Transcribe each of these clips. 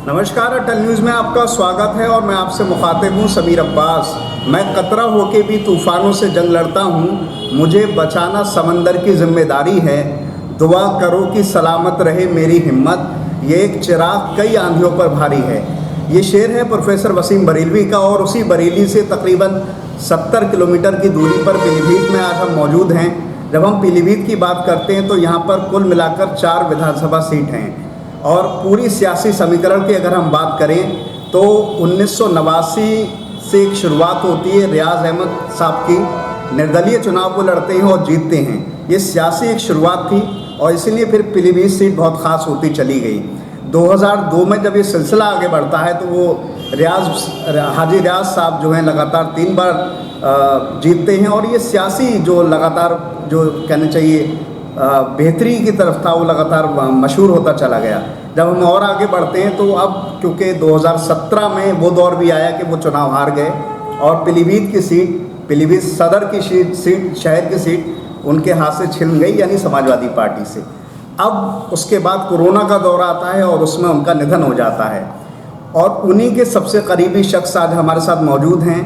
नमस्कार, अटल न्यूज़ में आपका स्वागत है और मैं आपसे मुखातिब हूँ समीर अब्बास। मैं कतरा होके भी तूफ़ानों से जंग लड़ता हूँ, मुझे बचाना समंदर की जिम्मेदारी है। दुआ करो कि सलामत रहे मेरी हिम्मत, ये एक चिराग कई आंधियों पर भारी है। ये शेर है प्रोफेसर वसीम बरेलवी का और उसी बरेली से तकरीबन 70 किलोमीटर की दूरी पर पीलीभीत में आज हम मौजूद हैं। जब हम पीलीभीत की बात करते हैं तो यहाँ पर कुल मिलाकर 4 विधानसभा सीट हैं और पूरी सियासी समीकरण की अगर हम बात करें तो 1989 से एक शुरुआत होती है। रियाज अहमद साहब की निर्दलीय चुनाव को लड़ते हैं और जीतते हैं। ये सियासी एक शुरुआत थी और इसीलिए फिर पीलीभीत सीट बहुत ख़ास होती चली गई। 2002 में जब ये सिलसिला आगे बढ़ता है तो वो हाजी रियाज साहब जो हैं लगातार 3 बार जीतते हैं और ये सियासी जो लगातार जो कहना चाहिए बेहतरी की तरफ था वो लगातार मशहूर होता चला गया। जब हम और आगे बढ़ते हैं तो अब क्योंकि 2017 में वो दौर भी आया कि वो चुनाव हार गए और पीलीभीत की सीट, पीलीभीत सदर की सीट, शहर की सीट उनके हाथ से छिन गई, यानी समाजवादी पार्टी से। अब उसके बाद कोरोना का दौर आता है और उसमें उनका निधन हो जाता है और उन्हीं के सबसे करीबी शख्स आज हमारे साथ मौजूद हैं।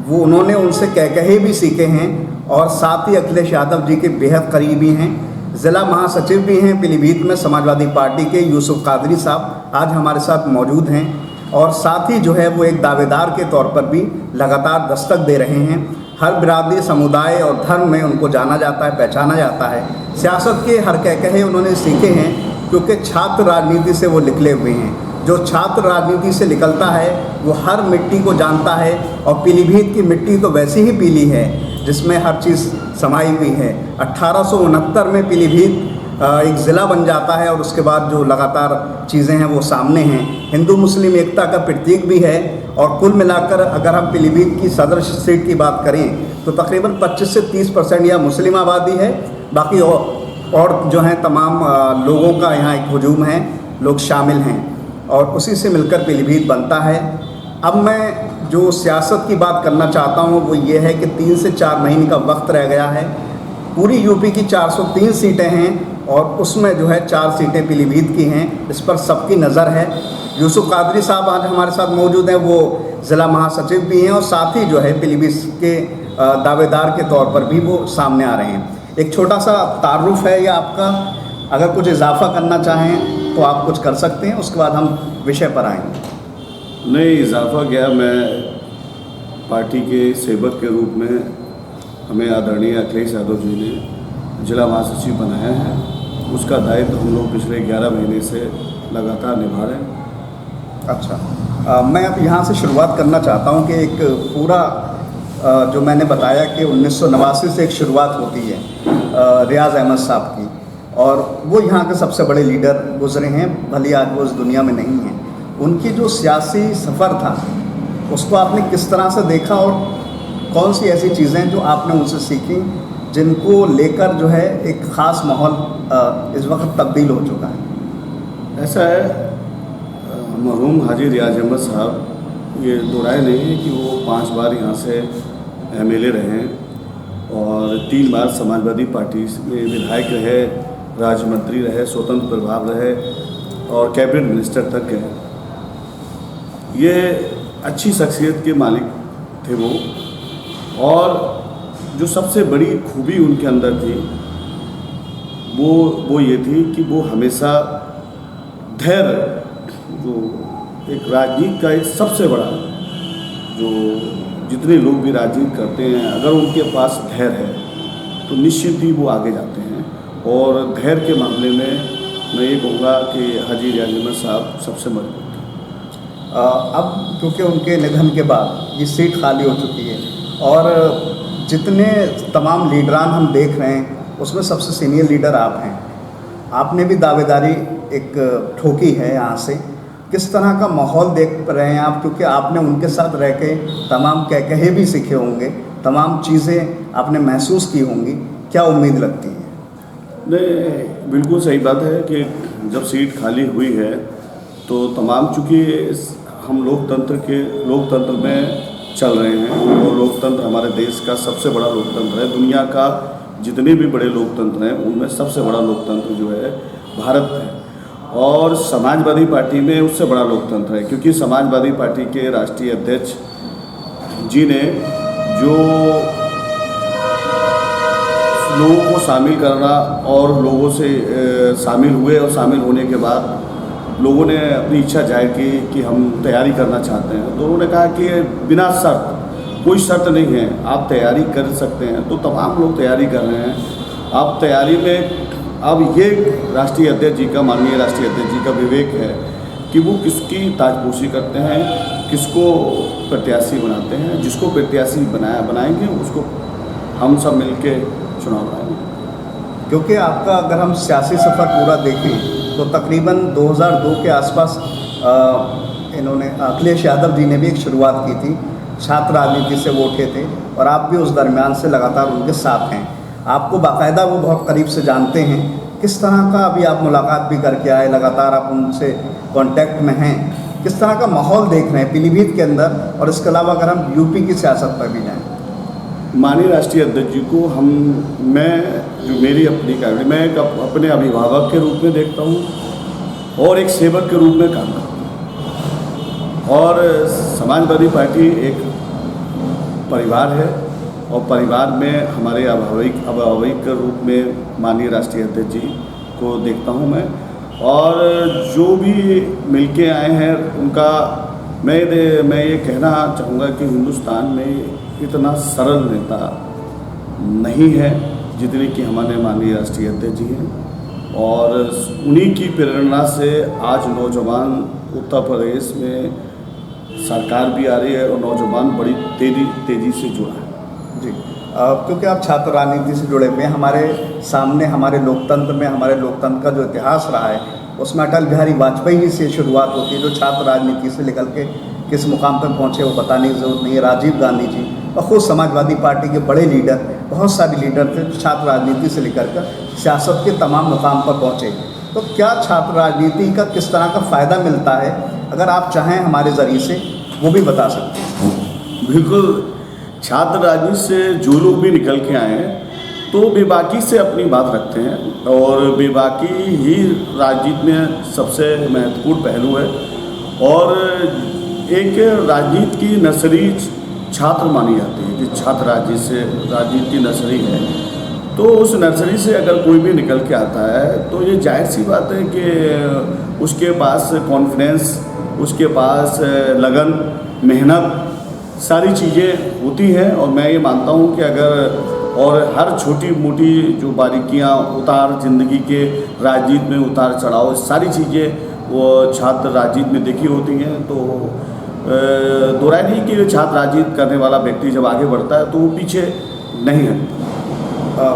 वो उन्होंने उनसे कहे भी सीखे हैं और साथ ही अखिलेश यादव जी के बेहद करीबी हैं। ज़िला महासचिव भी हैं पीलीभीत में समाजवादी पार्टी के यूसुफ कादरी साहब आज हमारे साथ मौजूद हैं और साथ ही जो है वो एक दावेदार के तौर पर भी लगातार दस्तक दे रहे हैं। हर बिरादरी, समुदाय और धर्म में उनको जाना जाता है, पहचाना जाता है। सियासत के हर कहे उन्होंने सीखे हैं क्योंकि छात्र राजनीति से वो निकले हुए हैं। जो छात्र राजनीति से निकलता है वो हर मिट्टी को जानता है और पीलीभीत की मिट्टी तो वैसी ही पीली है जिसमें हर चीज़ समाई हुई है। 1869 में पीलीभीत एक ज़िला बन जाता है और उसके बाद जो लगातार चीज़ें हैं वो सामने हैं। हिंदू मुस्लिम एकता का प्रतीक भी है और कुल मिलाकर अगर हम पीलीभीत की सदर सीट की बात करें तो तकरीबन 25 से 30% यह मुस्लिम आबादी है। बाकी और जो हैं तमाम लोगों का यहाँ एक हुजूम है, लोग शामिल हैं और उसी से मिलकर पीलीभीत बनता है। अब मैं जो सियासत की बात करना चाहता हूँ वो ये है कि 3 से 4 महीने का वक्त रह गया है। पूरी यूपी की 403 सीटें हैं और उसमें जो है 4 सीटें पीलीभीत की हैं। इस पर सबकी नज़र है। यूसुफ कादरी साहब आज हमारे साथ मौजूद हैं, वो ज़िला महासचिव भी हैं और साथ ही जो है पीलीभीत के दावेदार के तौर पर भी वो सामने आ रहे हैं। एक छोटा सा तारुफ है या आपका, अगर कुछ इजाफा करना चाहें तो आप कुछ कर सकते हैं, उसके बाद हम विषय पर आएंगे। नहीं, इजाफा क्या, मैं पार्टी के सेवक के रूप में हमें आदरणीय अखिलेश यादव जी ने जिला महासचिव बनाया है। उसका दायित्व हम लोग पिछले 11 महीने से लगातार निभा रहे हैं। अच्छा, मैं अब यहाँ से शुरुआत करना चाहता हूँ कि एक पूरा जो मैंने बताया कि 1989 से एक शुरुआत होती है रियाज अहमद साहब की और वो यहाँ के सबसे बड़े लीडर गुजरे हैं, भले आज वो इस दुनिया में नहीं हैं। उनकी जो सियासी सफ़र था उसको आपने किस तरह से देखा और कौन सी ऐसी चीज़ें जो आपने उनसे सीखी जिनको लेकर जो है एक ख़ास माहौल इस वक्त तब्दील हो चुका है? ऐसा है, मरहूम हाजी रियाज अहमद साहब, ये दो राय नहीं है कि वो 5 बार यहाँ से MLA रहे हैं और 3 बार समाजवादी पार्टी में विधायक रहे, राज्य मंत्री रहे, स्वतंत्र प्रभार रहे और कैबिनेट मिनिस्टर तक गए। ये अच्छी शख्सियत के मालिक थे वो, और जो सबसे बड़ी खूबी उनके अंदर थी वो ये थी कि वो हमेशा धैर्य, जो एक राजनीति का एक सबसे बड़ा, जो जितने लोग भी राजनीति करते हैं अगर उनके पास धैर्य है तो निश्चित ही वो आगे जाते हैं। और धैर्य के मामले में मैं ये कहूँगा कि हाजी रियाज अहमद साहब सबसे मजबूत हैं। अब क्योंकि उनके निधन के बाद ये सीट खाली हो चुकी है और जितने तमाम लीडरान हम देख रहे हैं उसमें सबसे सीनियर लीडर आप हैं। आपने भी दावेदारी एक ठोकी है यहाँ से। किस तरह का माहौल देख रहे हैं आप, क्योंकि आपने उनके साथ रह के तमाम कहे भी सीखे होंगे, तमाम चीज़ें आपने महसूस की होंगी, क्या उम्मीद लगती है? नहीं, बिल्कुल सही बात है कि जब सीट खाली हुई है तो तमाम, चूँकि हम लोकतंत्र में चल रहे हैं और लोकतंत्र हमारे देश का सबसे बड़ा लोकतंत्र है। दुनिया का जितने भी बड़े लोकतंत्र हैं उनमें सबसे बड़ा लोकतंत्र जो है भारत है। और समाजवादी पार्टी में उससे बड़ा लोकतंत्र है, क्योंकि समाजवादी पार्टी के राष्ट्रीय अध्यक्ष जी ने जो लोगों को शामिल करना और लोगों से शामिल हुए और शामिल होने के बाद लोगों ने अपनी इच्छा जाहिर की कि हम तैयारी करना चाहते हैं, तो उन्होंने कहा कि बिना शर्त, कोई शर्त नहीं है, आप तैयारी कर सकते हैं। तो तमाम लोग तैयारी कर रहे हैं। अब तैयारी में अब ये राष्ट्रीय अध्यक्ष जी का, माननीय राष्ट्रीय अध्यक्ष जी का विवेक है कि वो किसकी ताजपोशी करते हैं, किसको प्रत्याशी बनाते हैं। जिसको प्रत्याशी बनाएंगे उसको हम सब मिलके चुनाव लड़ाएंगे। क्योंकि आपका अगर हम सियासी सफ़र पूरा देखें तो तकरीबन 2002 के आसपास इन्होंने अखिलेश यादव जी ने भी एक शुरुआत की थी, छात्र राजनीति से वो उठे थे और आप भी उस दरमियान से लगातार उनके साथ हैं। आपको बाकायदा वो बहुत करीब से जानते हैं। किस तरह का अभी आप मुलाकात भी करके आए, लगातार आप उनसे कांटेक्ट में हैं, किस तरह का माहौल देख रहे हैं पीलीभीत के अंदर, और इसके अलावा अगर हम यूपी की सियासत पर भी जाएँ? माननीय राष्ट्रीय अध्यक्ष जी को मैं जो मेरी अपनी कैबिनेट, मैं एक अपने अभिभावक के रूप में देखता हूँ और एक सेवक के रूप में काम करता हूँ। और समाजवादी पार्टी एक परिवार है और परिवार में हमारे अभिभावक के रूप में माननीय राष्ट्रीय अध्यक्ष जी को देखता हूँ मैं। और जो भी मिलके आए हैं उनका मैं ये कहना चाहूँगा कि हिंदुस्तान में इतना सरल नेता नहीं है जितने कि हमारे माननीय राष्ट्रीय अध्यक्ष जी हैं। और उन्हीं की प्रेरणा से आज नौजवान उत्तर प्रदेश में सरकार भी आ रही है और नौजवान बड़ी तेज़ी से जुड़ा है। जी, क्योंकि आप छात्र राजनीति से जुड़े हुए हैं, हमारे सामने हमारे लोकतंत्र का जो इतिहास रहा है उसमें अटल बिहारी वाजपेयी जी से शुरुआत होती है, जो छात्र राजनीति से निकल के किस मुकाम पर पहुंचे वो बताने की ज़रूरत नहीं है। राजीव गांधी जी और ख़ुद समाजवादी पार्टी के बड़े लीडर, बहुत सारे लीडर थे जो छात्र राजनीति से लेकर कर सियासत के तमाम मुकाम पर पहुँचे। तो क्या छात्र राजनीति का किस तरह का फ़ायदा मिलता है, अगर आप चाहें हमारे ज़रिए से वो भी बता सकते हैं? बिल्कुल, छात्र राजनीति से जो लोग भी निकल के आए हैं तो बेबाकी से अपनी बात रखते हैं और बेबाकी ही राजनीति में सबसे महत्वपूर्ण पहलू है। और एक राजनीति की नर्सरी छात्र मानी जाती है कि छात्र राजनीति नर्सरी है। तो उस नर्सरी से अगर कोई भी निकल के आता है तो ये जाहिर सी बात है कि उसके पास कॉन्फिडेंस, उसके पास लगन, मेहनत, सारी चीज़ें होती हैं। और मैं ये मानता हूँ कि अगर और हर छोटी मोटी जो बारीकियाँ, उतार ज़िंदगी के राजनीति में उतार चढ़ाव, सारी चीज़ें वो छात्र राजनीति में देखी होती हैं। तो दो राय नहीं कि छात्र राजनीति करने वाला व्यक्ति जब आगे बढ़ता है तो वो पीछे नहीं हटता।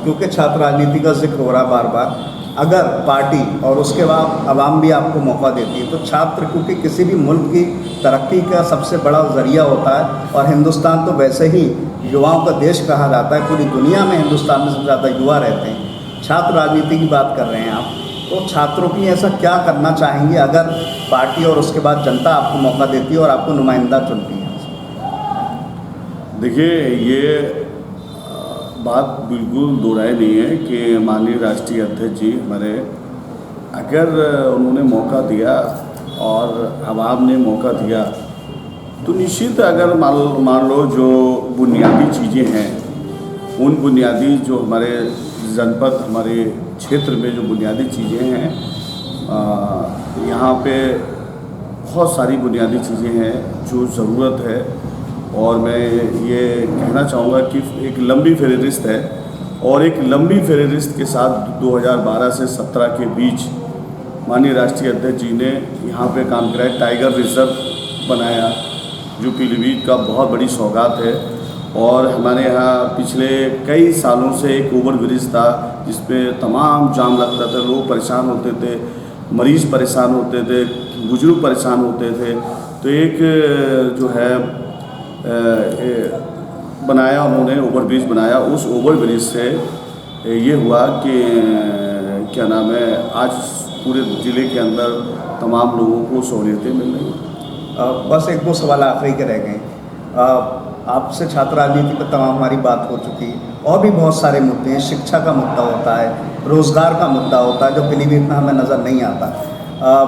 क्योंकि छात्र राजनीति का जिक्र हो रहा बार बार, अगर पार्टी और उसके बाद आवाम भी आपको मौका देती है तो छात्र, क्योंकि किसी भी मुल्क की तरक्की का सबसे बड़ा ज़रिया होता है और हिंदुस्तान तो वैसे ही युवाओं का देश कहा जाता है, पूरी दुनिया में हिंदुस्तान में सबसे ज़्यादा युवा रहते हैं। छात्र राजनीति की बात कर रहे हैं आप, तो छात्रों की ऐसा क्या करना चाहेंगे अगर पार्टी और उसके बाद जनता आपको मौका देती है और आपको नुमाइंदा चुनती है? देखिए, ये बात बिल्कुल दो राय नहीं है कि माननीय राष्ट्रीय अध्यक्ष जी हमारे, अगर उन्होंने मौका दिया और आवाम ने मौका दिया तो निश्चित अगर मान लो जो बुनियादी चीज़ें हैं, उन बुनियादी जो हमारे जनपद, हमारे क्षेत्र में जो बुनियादी चीज़ें हैं, यहाँ पे बहुत सारी बुनियादी चीज़ें हैं जो ज़रूरत है। और मैं ये कहना चाहूँगा कि एक लंबी फेहरिस्त है और एक लंबी फेहरिस्त के साथ 2012 से 17 के बीच माननीय राष्ट्रीय अध्यक्ष जी ने यहाँ पे काम कराया। टाइगर रिजर्व बनाया जो पीलीभीत का बहुत बड़ी सौगात है। और हमारे यहाँ पिछले कई सालों से एक ओवर ब्रिज था जिसमें तमाम जाम लगता था, लोग परेशान होते थे, मरीज़ परेशान होते थे, बुजुर्ग परेशान होते थे। तो एक जो है बनाया उन्होंने, ओवर ब्रिज बनाया। उस ओवर ब्रिज से ये हुआ कि क्या नाम है, आज पूरे ज़िले के अंदर तमाम लोगों को सहूलियतें मिल रही हैं। बस एक दो सवाल आखिरी के रह गए। आपसे छात्र राजनीति पर तमाम हमारी बात हो चुकी है, और भी बहुत सारे मुद्दे हैं। शिक्षा का मुद्दा होता है, रोज़गार का मुद्दा होता है, जो पीलीभीत में हमें नज़र नहीं आता।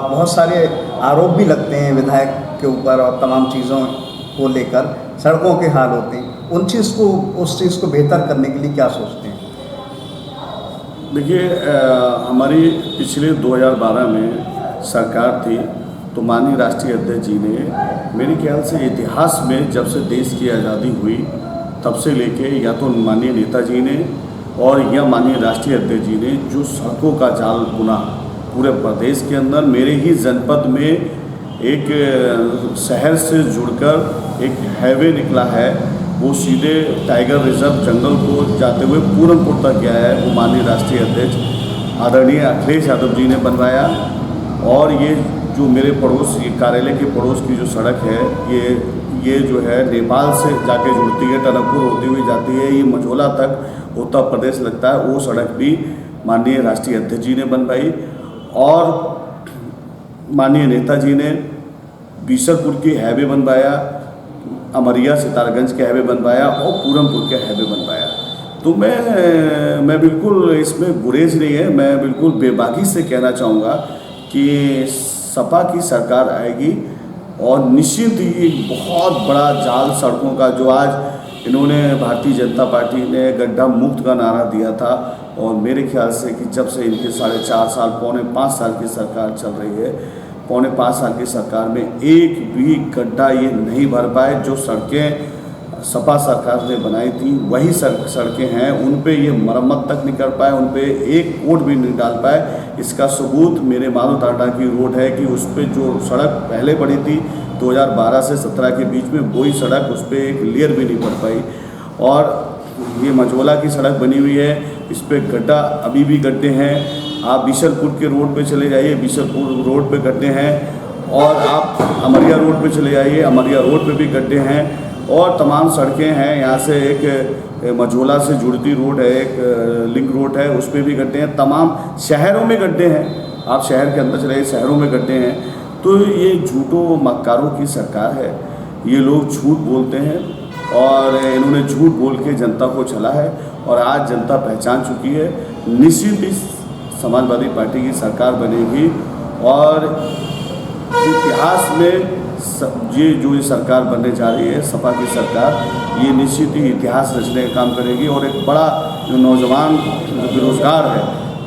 बहुत सारे आरोप भी लगते हैं विधायक के ऊपर और तमाम चीज़ों को लेकर, सड़कों के हाल होते हैं। उस चीज़ को बेहतर करने के लिए क्या सोचते हैं? देखिए, हमारी पिछले 2012 में सरकार थी, तो माननीय राष्ट्रीय अध्यक्ष जी ने मेरे ख्याल से इतिहास में जब से देश की आज़ादी हुई तब से लेके या तो माननीय नेताजी ने और या माननीय राष्ट्रीय अध्यक्ष जी ने जो सड़कों का जाल बुना पूरे प्रदेश के अंदर, मेरे ही जनपद में एक शहर से जुड़कर एक हाईवे निकला है, वो सीधे टाइगर रिजर्व जंगल को जाते हुए पूरनपुर तक गया है, वो माननीय राष्ट्रीय अध्यक्ष आदरणीय अखिलेश यादव जी ने बनवाया। और ये जो मेरे पड़ोस, ये कार्यालय के पड़ोस की जो सड़क है, ये जो है नेपाल से जाके जुड़ती है, टनकपुर होती हुई जाती है, ये मझोला तक उत्तर प्रदेश लगता है, वो सड़क भी माननीय राष्ट्रीय अध्यक्ष जी ने बनवाई। और माननीय नेताजी ने बीसलपुर की हाईवे बनवाया, अमरिया सितारगंज के हाईवे बनवाया और पूरनपुर के हाईवे बनवाया। तो मैं बिल्कुल इसमें गुरेज नहीं है, मैं बिल्कुल बेबाकी से कहना चाहूँगा कि सपा की सरकार आएगी और निश्चित ही एक बहुत बड़ा जाल सड़कों का, जो आज इन्होंने भारतीय जनता पार्टी ने गड्ढा मुक्त का नारा दिया था, और मेरे ख्याल से कि जब से इनके 4.5 साल, पौने 5 साल की सरकार चल रही है, पौने 5 साल की सरकार में एक भी गड्ढा ये नहीं भर पाए। जो सड़कें सपा सरकार ने बनाई थी वही सड़कें हैं, उन पे ये मरम्मत तक नहीं कर पाए, उन पे एक कोट भी नहीं डाल पाए। इसका सबूत मेरे माधो टाटा की रोड है कि उस पर जो सड़क पहले पड़ी थी 2012 से 17 के बीच में, वही सड़क, उस पर एक लेयर भी नहीं पड़ पाई। और ये मझोला की सड़क बनी हुई है, इस पर गड्ढा, अभी भी गड्ढे हैं। आप बीसलपुर के रोड पे चले जाइए, बीसलपुर रोड पे गड्ढे हैं, और आप अमरिया रोड पे चले जाइए, अमरिया रोड पे भी गड्ढे हैं, और तमाम सड़कें हैं। यहाँ से एक मझोला से जुड़ती रोड है, एक लिंक रोड है, उस पर भी गड्ढे हैं। तमाम शहरों में गड्ढे हैं, आप शहर के अंदर चले, शहरों में गड्ढे हैं। तो ये झूठों मक्कारों की सरकार है, ये लोग झूठ बोलते हैं और इन्होंने झूठ बोल के जनता को चला है, और आज जनता पहचान चुकी है। निश्चित ही समाजवादी पार्टी की सरकार बनेगी, और इतिहास में ये सरकार बनने जा रही है, सपा की सरकार, ये निश्चित ही इतिहास रचने का काम करेगी। और एक बड़ा जो नौजवान बेरोजगार है,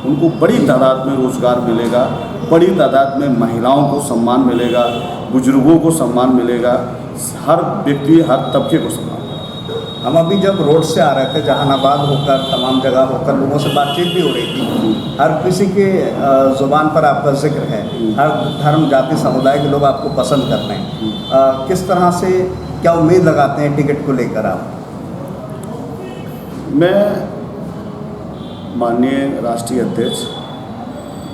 उनको बड़ी तादाद में रोज़गार मिलेगा, बड़ी तादाद में महिलाओं को सम्मान मिलेगा, बुजुर्गों को सम्मान मिलेगा, हर व्यक्ति, हर तबके को सम्मान। हम अभी जब रोड से आ रहे थे, जहानाबाद होकर, तमाम जगह होकर, लोगों से बातचीत भी हो रही थी, हर किसी के ज़ुबान पर आपका जिक्र है, हर धर्म, जाति, समुदाय के लोग आपको पसंद कर रहे हैं। किस तरह से, क्या उम्मीद लगाते हैं टिकट को लेकर आप? मैं माननीय राष्ट्रीय अध्यक्ष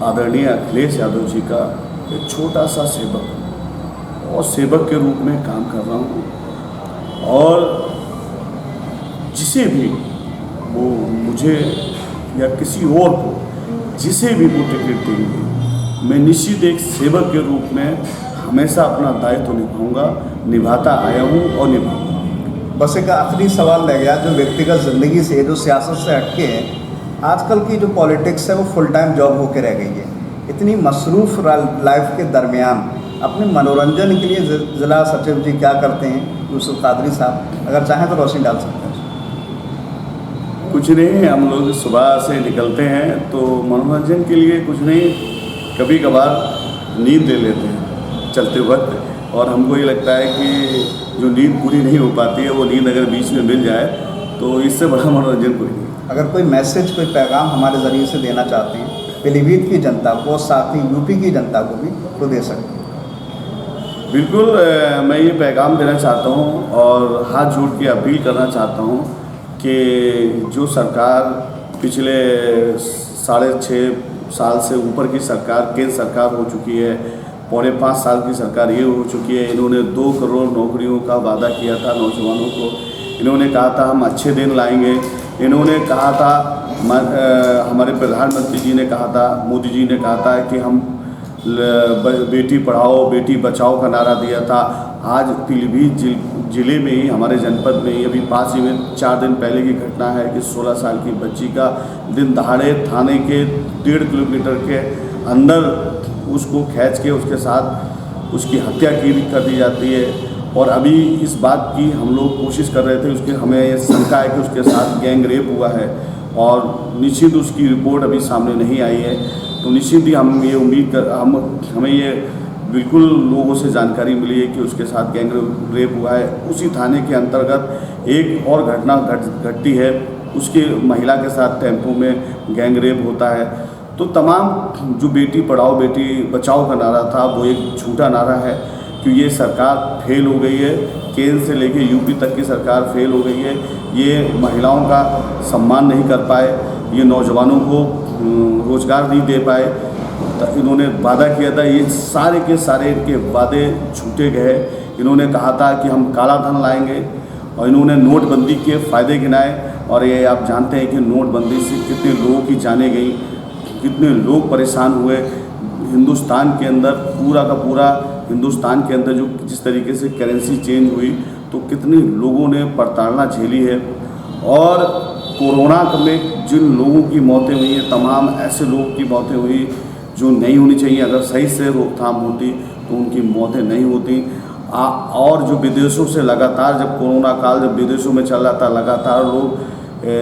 आदरणीय अखिलेश यादव जी का एक छोटा सा सेवक और सेवक के रूप में काम कर रहा हूँ, और जिसे भी वो मुझे या किसी और को जिसे भी वो टिकट देंगे, मैं निश्चित एक सेवक के रूप में हमेशा अपना दायित्व निभाऊंगा, निभाता आया हूँ और निभाऊंगा। बस एक आखिरी सवाल रह गया, जो व्यक्तिगत ज़िंदगी से, जो सियासत से हटके हैं, आजकल की जो पॉलिटिक्स है वो फुल टाइम जॉब होकर रह गई है। इतनी मसरूफ़ लाइफ के दरमियान अपने मनोरंजन के लिए ज़िला सचिव जी क्या करते हैं, यूसुफ कादरी साहब, अगर चाहें तो रोशनी डाल सकते हैं? कुछ नहीं, हम लोग सुबह से निकलते हैं तो मनोरंजन के लिए कुछ नहीं, कभी कभार नींद ले लेते हैं चलते वक्त, और हमको ये लगता है कि जो नींद पूरी नहीं हो पाती है, वो नींद अगर बीच में मिल जाए तो इससे बड़ा मनोरंजन कोई नहीं। अगर कोई मैसेज, कोई पैगाम हमारे ज़रिए से देना चाहते हैं पीलीभीत की जनता को, साथ ही यूपी की जनता को भी, तो दे सकते हैं। बिल्कुल, मैं ये पैगाम देना चाहता हूँ और हाथ जोड़ के अपील करना चाहता हूँ कि जो सरकार पिछले 6.5 साल से ऊपर की सरकार, केंद्र सरकार हो चुकी है, पौने 5 साल की सरकार ये हो चुकी है, इन्होंने 2 करोड़ नौकरियों का वादा किया था नौजवानों को। इन्होंने कहा था हम अच्छे दिन लाएंगे, इन्होंने कहा था, हमारे प्रधानमंत्री जी ने कहा था, मोदी जी ने कहा था कि हम बेटी पढ़ाओ बेटी बचाओ का नारा दिया था। आज पीलीभीत जिले में ही, हमारे जनपद में ही अभी पास ही में 4 दिन पहले की घटना है कि 16 साल की बच्ची का दिन दहाड़े थाने के 1.5 किलोमीटर के अंदर उसको खींच के उसके साथ उसकी हत्या कर दी जाती है। और अभी इस बात की हम लोग कोशिश कर रहे थे, हमें ये शंका है कि उसके साथ गैंग रेप हुआ है और निश्चित उसकी रिपोर्ट अभी सामने नहीं आई है। तो निश्चित ही हम ये हमें ये बिल्कुल लोगों से जानकारी मिली है कि उसके साथ गैंग रेप हुआ है। उसी थाने के अंतर्गत एक और घटना घटती है, उसके महिला के साथ टेम्पो में गैंग रेप होता है। तो तमाम जो बेटी पढ़ाओ बेटी बचाओ का नारा था वो एक झूठा नारा है कि ये सरकार फेल हो गई है। केंद्र से लेकर यूपी तक की सरकार फेल हो गई है। ये महिलाओं का सम्मान नहीं कर पाए, ये नौजवानों को रोज़गार नहीं दे पाए। इन्होंने वादा किया था, ये सारे के सारे इनके वादे झूठे गए। इन्होंने कहा था कि हम काला धन लाएंगे और इन्होंने नोटबंदी के फ़ायदे गिनाए। और ये आप जानते हैं कि नोटबंदी से कितने लोगों की जानें गई, कितने लोग परेशान हुए। हिंदुस्तान के अंदर पूरा का पूरा हिंदुस्तान के अंदर जो जिस तरीके से करेंसी चेंज हुई तो कितने लोगों ने प्रताड़ना झेली है। और कोरोना में जिन लोगों की मौतें हुई हैं, तमाम ऐसे लोगों की मौतें हुई जो नहीं होनी चाहिए। अगर सही से रोकथाम होती तो उनकी मौतें नहीं होती। और जो विदेशों से लगातार, जब कोरोना काल जब विदेशों में चल रहा था, लगातार लोग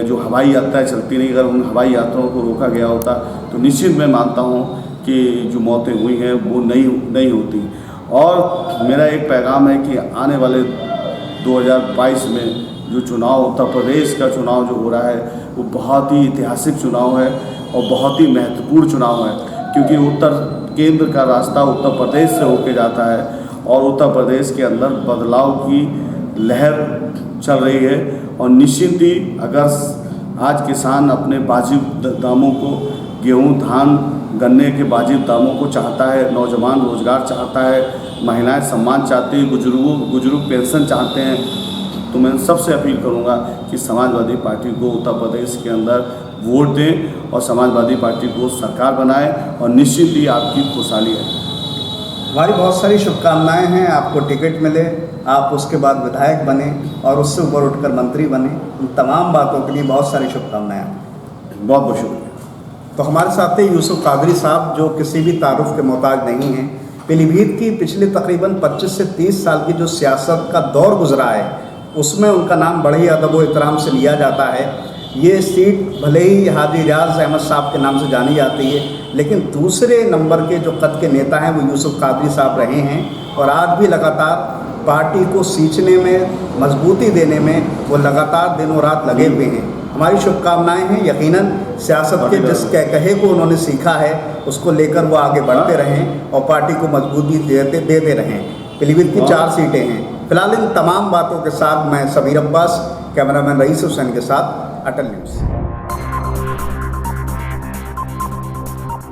जो हवाई यात्राएं चलती नहीं, अगर उन हवाई यात्राओं को रोका गया होता तो निश्चित मैं मानता हूँ कि जो मौतें हुई हैं वो नहीं होती। और मेरा एक पैगाम है कि आने वाले 2022 में जो चुनाव, उत्तर प्रदेश का चुनाव जो हो रहा है वो बहुत ही ऐतिहासिक चुनाव है और बहुत ही महत्वपूर्ण चुनाव है, क्योंकि केंद्र का रास्ता उत्तर प्रदेश से होके जाता है और उत्तर प्रदेश के अंदर बदलाव की लहर चल रही है। और निश्चित ही अगर आज किसान अपने वाजिब दामों को, गेहूं धान गन्ने के वाजिब दामों को चाहता है, नौजवान रोजगार चाहता है, महिलाएं सम्मान चाहती है, बुजुर्ग पेंशन चाहते हैं, तो मैं सबसे अपील करूंगा कि समाजवादी पार्टी को उत्तर प्रदेश के अंदर वोट दें और समाजवादी पार्टी को सरकार बनाएं और निश्चित ही आपकी खुशहाली है। हमारी बहुत सारी शुभकामनाएं हैं, आपको टिकट मिले, आप उसके बाद विधायक बने और उससे ऊपर उठकर मंत्री बने। उन तमाम बातों के लिए बहुत सारी शुभकामनाएं। बहुत बहुत शुक्रिया। तो हमारे साथ थे यूसुफ कादरी साहब, जो किसी भी तारुफ के मोहताज नहीं हैं। पीलीभीत की पिछले तकरीबन 25 से 30 साल की जो सियासत का दौर गुजरा है उसमें उनका नाम बड़े ही अदब व एहतराम से लिया जाता है। ये सीट भले ही हाजी रियाज अहमद साहब के नाम से जानी जाती है, लेकिन दूसरे नंबर के जो कद के नेता हैं वो यूसुफ कादरी साहब रहे हैं और आज भी लगातार पार्टी को सींचने में, मजबूती देने में वो लगातार दिनों रात लगे हुए हैं। हमारी शुभकामनाएं हैं, यकीनन सियासत के जिस कहे को उन्होंने सीखा है उसको लेकर वो आगे बढ़ते रहें और पार्टी को मजबूती देते रहें। पीलीभीत की 4 सीटें हैं। फिलहाल इन तमाम बातों के साथ मैं सबीर अब्बास, कैमरामैन रईस हुसैन के साथ, अटल न्यूज़।